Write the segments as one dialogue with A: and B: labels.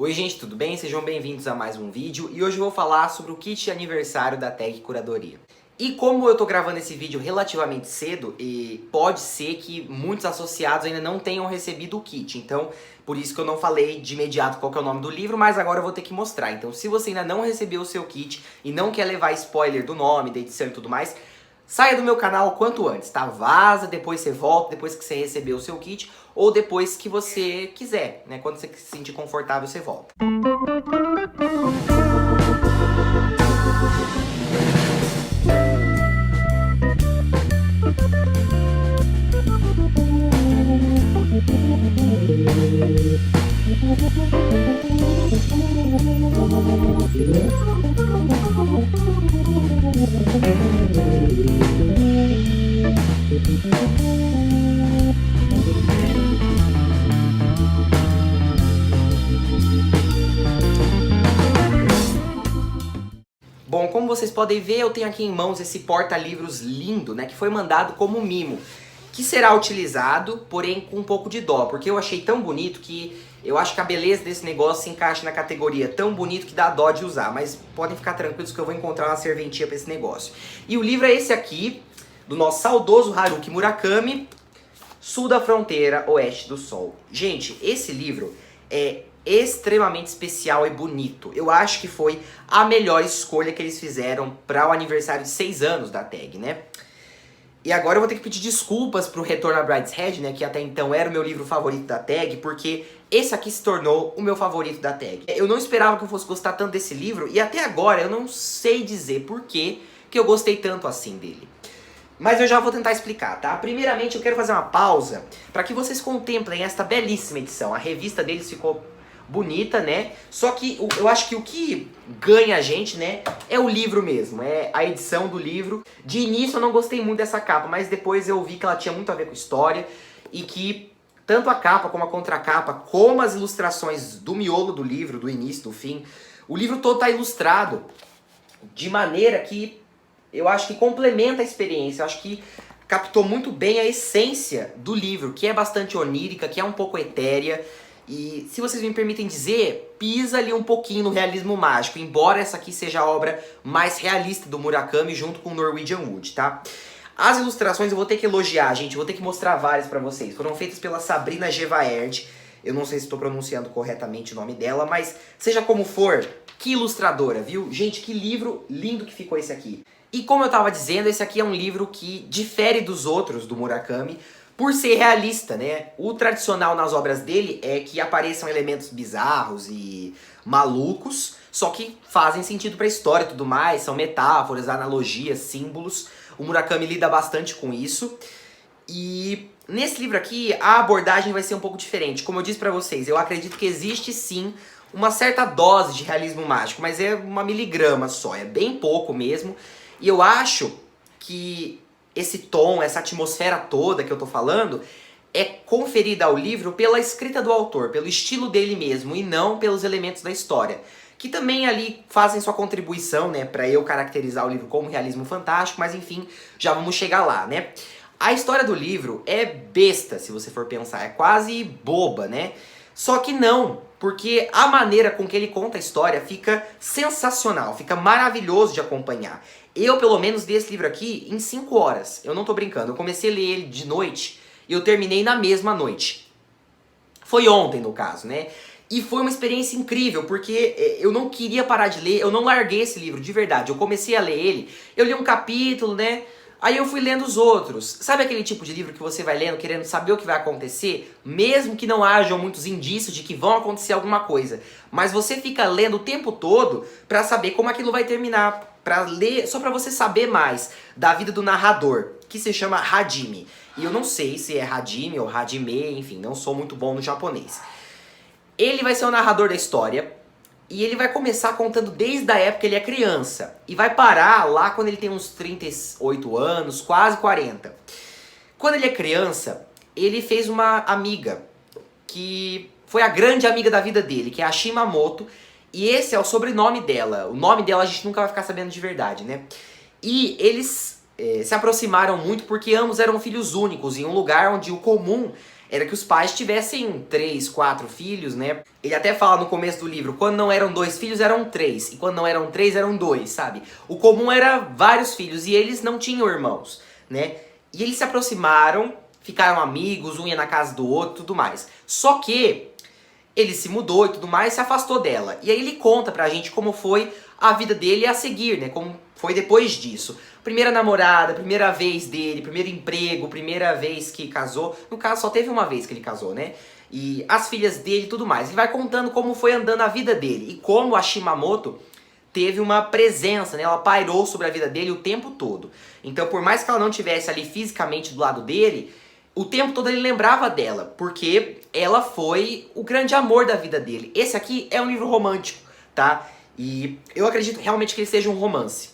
A: Oi gente, tudo bem? Sejam bem-vindos a mais um vídeo e hoje eu vou falar sobre o kit de aniversário da Tag Curadoria. E como eu tô gravando esse vídeo relativamente cedo, e pode ser que muitos associados ainda não tenham recebido o kit, então por isso que eu não falei de imediato qual que é o nome do livro, mas agora eu vou ter que mostrar. Então se você ainda não recebeu o seu kit e não quer levar spoiler do nome, da edição e tudo mais, saia do meu canal o quanto antes, tá? Vaza, depois você volta, depois que você receber o seu kit, ou depois que você quiser, né? Quando você se sentir confortável, você volta. Bom, como vocês podem ver, eu tenho aqui em mãos esse porta-livros lindo, né, que foi mandado como mimo, que será utilizado, porém com um pouco de dó, porque eu achei tão bonito que eu acho que a beleza desse negócio se encaixa na categoria tão bonito que dá dó de usar, mas podem ficar tranquilos que eu vou encontrar uma serventia para esse negócio. E o livro é esse aqui, do nosso saudoso Haruki Murakami, Sul da Fronteira, Oeste do Sol. Gente, esse livro é extremamente especial e bonito. Eu acho que foi a melhor escolha que eles fizeram para o aniversário de 6 anos da Tag, né? E agora eu vou ter que pedir desculpas pro Retorno a Brideshead, né, que até então era o meu livro favorito da Tag, porque esse aqui se tornou o meu favorito da Tag. Eu não esperava que eu fosse gostar tanto desse livro, e até agora eu não sei dizer por que eu gostei tanto assim dele. Mas eu já vou tentar explicar, tá? Primeiramente eu quero fazer uma pausa para que vocês contemplem esta belíssima edição. A revista deles ficou bonita, né? Só que eu acho que o que ganha a gente, né, é o livro mesmo, é a edição do livro. De início eu não gostei muito dessa capa, mas depois eu vi que ela tinha muito a ver com história e que tanto a capa como a contracapa, como as ilustrações do miolo do livro, do início, do fim, o livro todo tá ilustrado de maneira que eu acho que complementa a experiência, eu acho que captou muito bem a essência do livro, que é bastante onírica, que é um pouco etérea. E, se vocês me permitem dizer, pisa ali um pouquinho no realismo mágico, embora essa aqui seja a obra mais realista do Murakami junto com o Norwegian Wood, tá? As ilustrações eu vou ter que elogiar, gente, eu vou ter que mostrar várias pra vocês. Foram feitas pela Sabrina Gevaerd, eu não sei se estou pronunciando corretamente o nome dela, mas seja como for, que ilustradora, viu? Gente, que livro lindo que ficou esse aqui. E como eu estava dizendo, esse aqui é um livro que difere dos outros do Murakami, por ser realista, né? O tradicional nas obras dele é que apareçam elementos bizarros e malucos, só que fazem sentido para a história e tudo mais, são metáforas, analogias, símbolos. O Murakami lida bastante com isso. E nesse livro aqui, a abordagem vai ser um pouco diferente. Como eu disse para vocês, eu acredito que existe sim uma certa dose de realismo mágico, mas é 1 miligrama só, é bem pouco mesmo. E eu acho que esse tom, essa atmosfera toda que eu tô falando, é conferida ao livro pela escrita do autor, pelo estilo dele mesmo, e não pelos elementos da história. Que também ali fazem sua contribuição, né, pra eu caracterizar o livro como realismo fantástico, mas enfim, já vamos chegar lá, né. A história do livro é besta, se você for pensar, é quase boba, né. Só que não, porque a maneira com que ele conta a história fica sensacional, fica maravilhoso de acompanhar. Eu, pelo menos, li esse livro aqui em 5 horas. Eu não tô brincando. Eu comecei a ler ele de noite e eu terminei na mesma noite. Foi ontem, no caso, né? E foi uma experiência incrível, porque eu não queria parar de ler, eu não larguei esse livro, de verdade. Eu comecei a ler ele, eu li um capítulo, né? Aí eu fui lendo os outros. Sabe aquele tipo de livro que você vai lendo querendo saber o que vai acontecer? Mesmo que não hajam muitos indícios de que vão acontecer alguma coisa. Mas você fica lendo o tempo todo pra saber como aquilo vai terminar. Pra ler, só pra você saber mais da vida do narrador, que se chama Hajime. E eu não sei se é Hajime ou Hajime, enfim, não sou muito bom no japonês. Ele vai ser o narrador da história. E ele vai começar contando desde a época que ele é criança. E vai parar lá quando ele tem uns 38 anos, quase 40. Quando ele é criança, ele fez uma amiga, que foi a grande amiga da vida dele, que é a Shimamoto. E esse é o sobrenome dela. O nome dela a gente nunca vai ficar sabendo de verdade, né? E eles se aproximaram muito porque ambos eram filhos únicos, em um lugar onde o comum era que os pais tivessem 3, 4 filhos, né? Ele até fala no começo do livro, quando não eram 2 filhos, eram 3. E quando não eram 3, eram 2, sabe? O comum era vários filhos e eles não tinham irmãos, né? E eles se aproximaram, ficaram amigos, um ia na casa do outro e tudo mais. Só que ele se mudou e tudo mais, se afastou dela. E aí ele conta pra gente como foi a vida dele a seguir, né? Como foi depois disso. Primeira namorada, primeira vez dele, primeiro emprego, primeira vez que casou. No caso, só teve uma vez que ele casou, né? E as filhas dele e tudo mais. Ele vai contando como foi andando a vida dele. E como a Shimamoto teve uma presença, né? Ela pairou sobre a vida dele o tempo todo. Então, por mais que ela não tivesse ali fisicamente do lado dele, o tempo todo ele lembrava dela, porque ela foi o grande amor da vida dele. Esse aqui é um livro romântico, tá? E eu acredito realmente que ele seja um romance.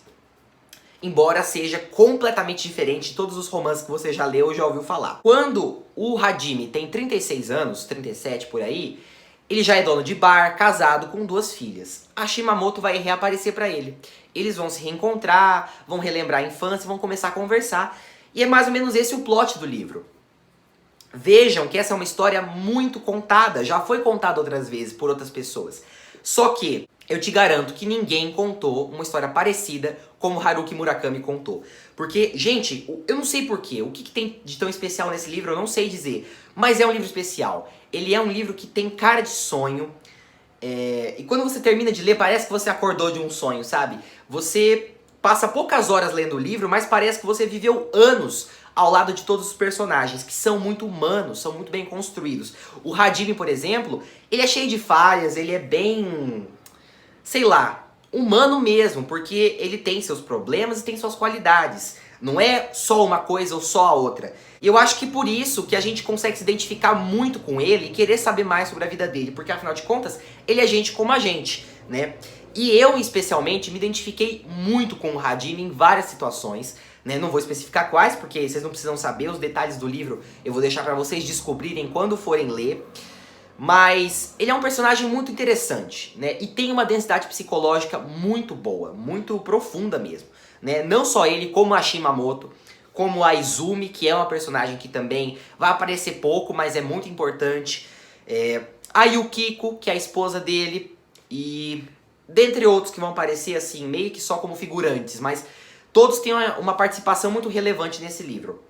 A: Embora seja completamente diferente de todos os romances que você já leu ou já ouviu falar. Quando o Hajime tem 36 anos, 37 por aí, ele já é dono de bar, casado com 2 filhas. A Shimamoto vai reaparecer pra ele. Eles vão se reencontrar, vão relembrar a infância, vão começar a conversar. E é mais ou menos esse o plot do livro. Vejam que essa é uma história muito contada, já foi contada outras vezes por outras pessoas. Só que eu te garanto que ninguém contou uma história parecida como Haruki Murakami contou. Porque, gente, eu não sei porquê, o que tem de tão especial nesse livro eu não sei dizer. Mas é um livro especial. Ele é um livro que tem cara de sonho. E quando você termina de ler, parece que você acordou de um sonho, sabe? Você passa poucas horas lendo o livro, mas parece que você viveu anos ao lado de todos os personagens, que são muito humanos, são muito bem construídos. O Hajime, por exemplo, ele é cheio de falhas, ele é bem, sei lá, humano mesmo, porque ele tem seus problemas e tem suas qualidades. Não é só uma coisa ou só a outra. E eu acho que por isso que a gente consegue se identificar muito com ele e querer saber mais sobre a vida dele, porque afinal de contas, ele é gente como a gente, né? E eu, especialmente, me identifiquei muito com o Hajime em várias situações, né? Não vou especificar quais, porque vocês não precisam saber os detalhes do livro, eu vou deixar pra vocês descobrirem quando forem ler. Mas ele é um personagem muito interessante, né? E tem uma densidade psicológica muito boa, muito profunda mesmo, né? Não só ele, como a Shimamoto, como a Izumi, que é uma personagem que também vai aparecer pouco, mas é muito importante. A Yukiko, que é a esposa dele, e dentre outros que vão aparecer assim, meio que só como figurantes, mas todos têm uma participação muito relevante nesse livro.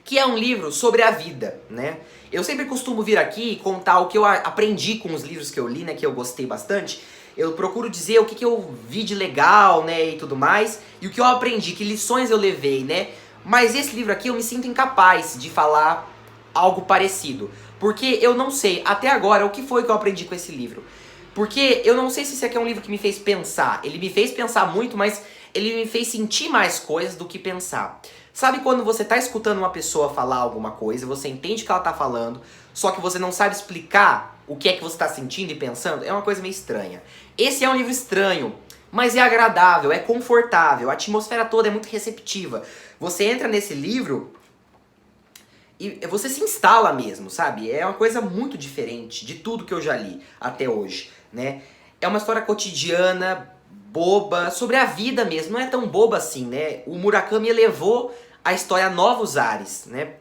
A: Que é um livro sobre a vida, né? Eu sempre costumo vir aqui e contar o que eu aprendi com os livros que eu li, né? Que eu gostei bastante. Eu procuro dizer o que eu vi de legal, né? E tudo mais. E o que eu aprendi, que lições eu levei, né? Mas esse livro aqui eu me sinto incapaz de falar algo parecido. Porque eu não sei, até agora, o que foi que eu aprendi com esse livro. Porque eu não sei se esse aqui é um livro que me fez pensar. Ele me fez pensar muito, mas ele me fez sentir mais coisas do que pensar. Sabe quando você tá escutando uma pessoa falar alguma coisa, você entende o que ela tá falando, só que você não sabe explicar o que é que você tá sentindo e pensando? É uma coisa meio estranha. Esse é um livro estranho, mas é agradável, é confortável, a atmosfera toda é muito receptiva. Você entra nesse livro e você se instala mesmo, sabe? É uma coisa muito diferente de tudo que eu já li até hoje, né? É uma história cotidiana, boba, sobre a vida mesmo, não é tão boba assim, né? O Murakami elevou a história a novos ares, né?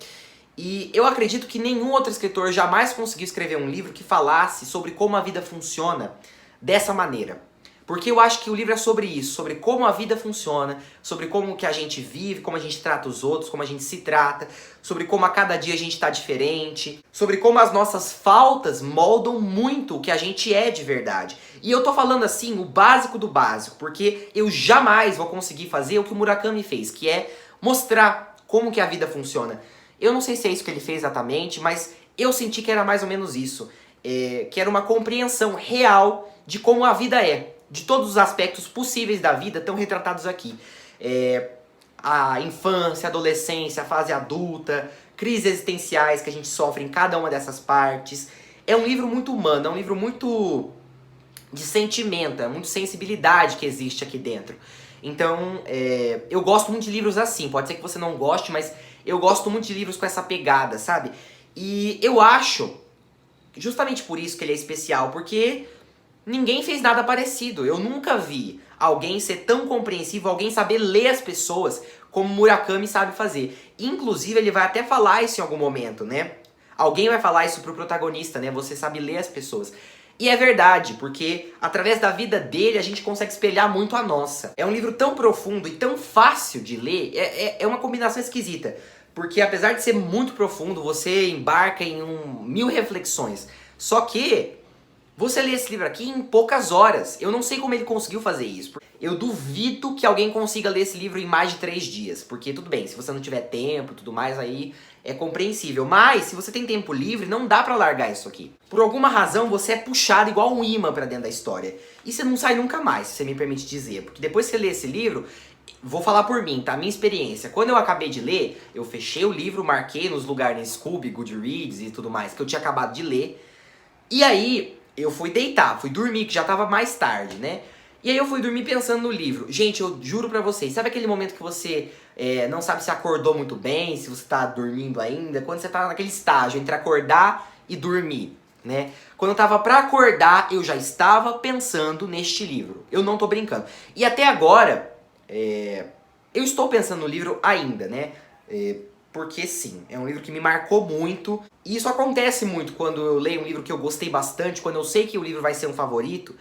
A: E eu acredito que nenhum outro escritor jamais conseguiu escrever um livro que falasse sobre como a vida funciona dessa maneira. Porque eu acho que o livro é sobre isso, sobre como a vida funciona, sobre como que a gente vive, como a gente trata os outros, como a gente se trata, sobre como a cada dia a gente tá diferente, sobre como as nossas faltas moldam muito o que a gente é de verdade. E eu tô falando assim, o básico do básico, porque eu jamais vou conseguir fazer o que o Murakami fez, que é mostrar como que a vida funciona. Eu não sei se é isso que ele fez exatamente, mas eu senti que era mais ou menos isso. Que era uma compreensão real de como a vida é. De todos os aspectos possíveis da vida estão retratados aqui. A infância, a adolescência, a fase adulta, crises existenciais que a gente sofre em cada uma dessas partes. É um livro muito humano, é um livro muito de sentimento, é muito sensibilidade que existe aqui dentro. Então, eu gosto muito de livros assim. Pode ser que você não goste, mas eu gosto muito de livros com essa pegada, sabe? E eu acho, justamente por isso que ele é especial, porque ninguém fez nada parecido. Eu nunca vi alguém ser tão compreensivo, alguém saber ler as pessoas como Murakami sabe fazer. Inclusive, ele vai até falar isso em algum momento, né? Alguém vai falar isso pro protagonista, né? Você sabe ler as pessoas. E é verdade, porque através da vida dele a gente consegue espelhar muito a nossa. É um livro tão profundo e tão fácil de ler, é uma combinação esquisita. Porque apesar de ser muito profundo, você embarca em mil reflexões. Só que você lê esse livro aqui em poucas horas. Eu não sei como ele conseguiu fazer isso. Eu duvido que alguém consiga ler esse livro em mais de 3 dias. Porque tudo bem, se você não tiver tempo e tudo mais, aí é compreensível. Mas se você tem tempo livre, não dá pra largar isso aqui. Por alguma razão, você é puxado igual um imã pra dentro da história. E você não sai nunca mais, se você me permite dizer. Porque depois que você lê esse livro, vou falar por mim, tá? Minha experiência. Quando eu acabei de ler, eu fechei o livro, marquei nos lugares Scooby, Goodreads e tudo mais, que eu tinha acabado de ler. E aí, eu fui deitar, fui dormir, que já tava mais tarde, né? E aí eu fui dormir pensando no livro. Gente, eu juro pra vocês, sabe aquele momento que você não sabe se acordou muito bem, se você tá dormindo ainda? Quando você tá naquele estágio entre acordar e dormir, né? Quando eu tava pra acordar, eu já estava pensando neste livro. Eu não tô brincando. E até agora, eu estou pensando no livro ainda, né? Porque sim, é um livro que me marcou muito. E isso acontece muito quando eu leio um livro que eu gostei bastante, quando eu sei que o livro vai ser um favorito.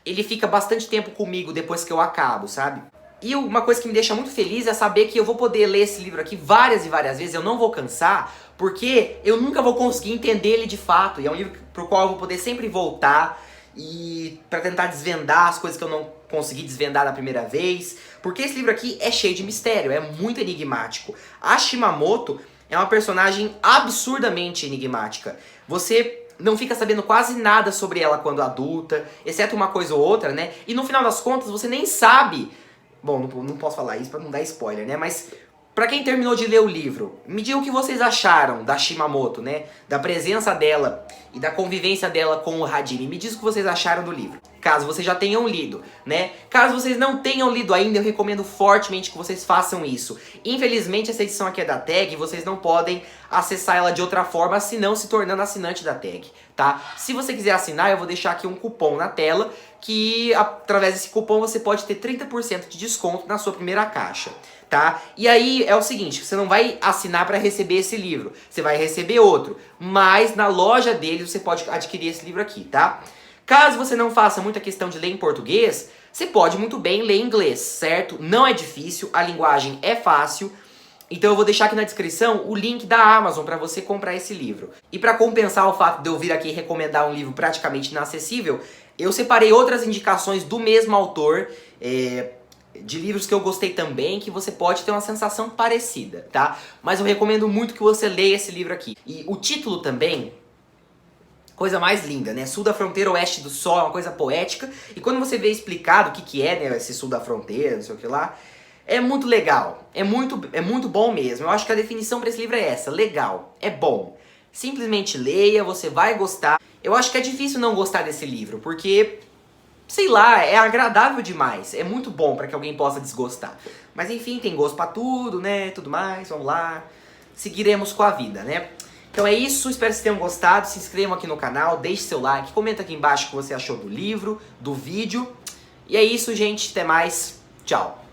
A: Ele fica bastante tempo comigo depois que eu acabo, sabe? E uma coisa que me deixa muito feliz é saber que eu vou poder ler esse livro aqui várias e várias vezes, eu não vou cansar, porque eu nunca vou conseguir entender ele de fato. E é um livro pro qual eu vou poder sempre voltar e para tentar desvendar as coisas que eu não consegui desvendar da primeira vez. Porque esse livro aqui é cheio de mistério, é muito enigmático. A Shimamoto é uma personagem absurdamente enigmática. Você não fica sabendo quase nada sobre ela quando adulta, exceto uma coisa ou outra, né? E no final das contas você nem sabe... Bom, não posso falar isso pra não dar spoiler, né? Mas pra quem terminou de ler o livro, me digam o que vocês acharam da Shimamoto, né? Da presença dela e da convivência dela com o Hajime. Me diz o que vocês acharam do livro, caso vocês já tenham lido, né? Caso vocês não tenham lido ainda, eu recomendo fortemente que vocês façam isso. Infelizmente essa edição aqui é da Tag, vocês não podem acessar ela de outra forma, senão se tornando assinante da Tag, tá? Se você quiser assinar, eu vou deixar aqui um cupom na tela, que através desse cupom você pode ter 30% de desconto na sua primeira caixa, tá? E aí é o seguinte, você não vai assinar para receber esse livro, você vai receber outro, mas na loja deles você pode adquirir esse livro aqui, tá? Caso você não faça muita questão de ler em português, você pode muito bem ler em inglês, certo? Não é difícil, a linguagem é fácil. Então eu vou deixar aqui na descrição o link da Amazon para você comprar esse livro. E para compensar o fato de eu vir aqui recomendar um livro praticamente inacessível, eu separei outras indicações do mesmo autor, de livros que eu gostei também, que você pode ter uma sensação parecida, tá? Mas eu recomendo muito que você leia esse livro aqui. E o título também... Coisa mais linda, né? Sul da fronteira, oeste do sol, é uma coisa poética. E quando você vê explicado o que é, né, esse sul da fronteira, não sei o que lá, é muito legal. É muito bom mesmo. Eu acho que a definição para esse livro é essa, legal, é bom. Simplesmente leia, você vai gostar. Eu acho que é difícil não gostar desse livro, porque, sei lá, é agradável demais. É muito bom para que alguém possa desgostar. Mas enfim, tem gosto para tudo, né, tudo mais, vamos lá. Seguiremos com a vida, né? Então é isso, espero que vocês tenham gostado, se inscrevam aqui no canal, deixe seu like, comenta aqui embaixo o que você achou do livro, do vídeo. E é isso, gente, até mais, tchau!